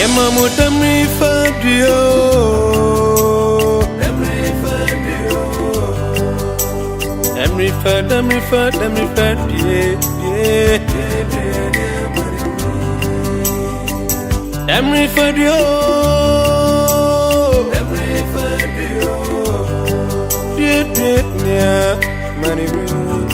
Yemamu tamri fadio. Damri fad, yeah. Damri fadio. Yeah, money room.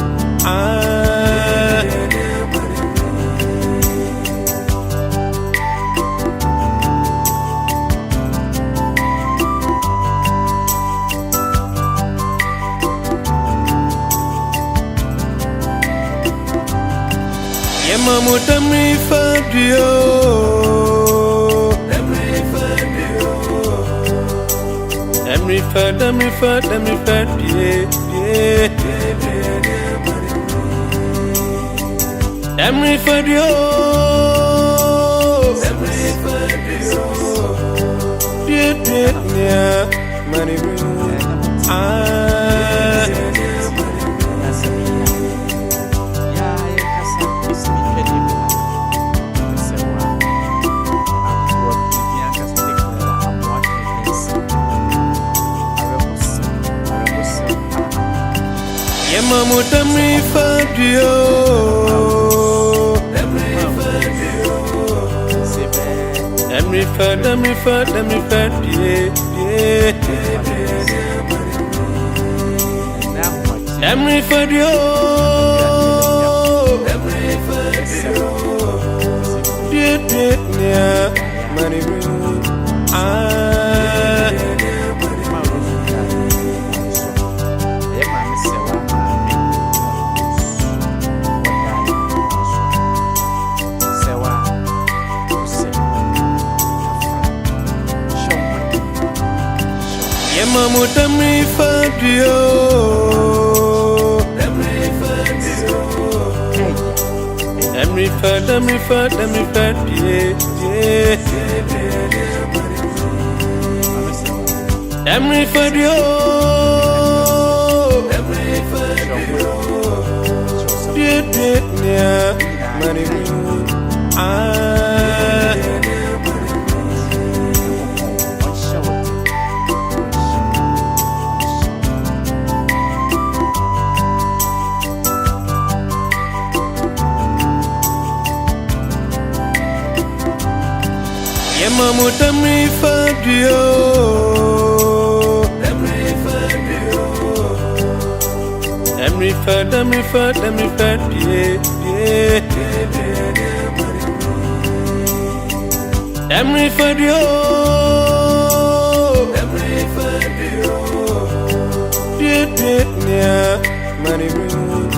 Yemamu tamri fadio. Damri fad, yeah. Damri fadio. Yeah, money room. Yemamu tamri fadio. Damri fad, yeah. Damri fadio. Yeah, money room. Yemamu tamri fadio. Damri fad, yeah. Damri fadio. Yeah, money room. Yemamu tamri fadio. Damri fad, yeah. Damri fadio. Yeah, money room.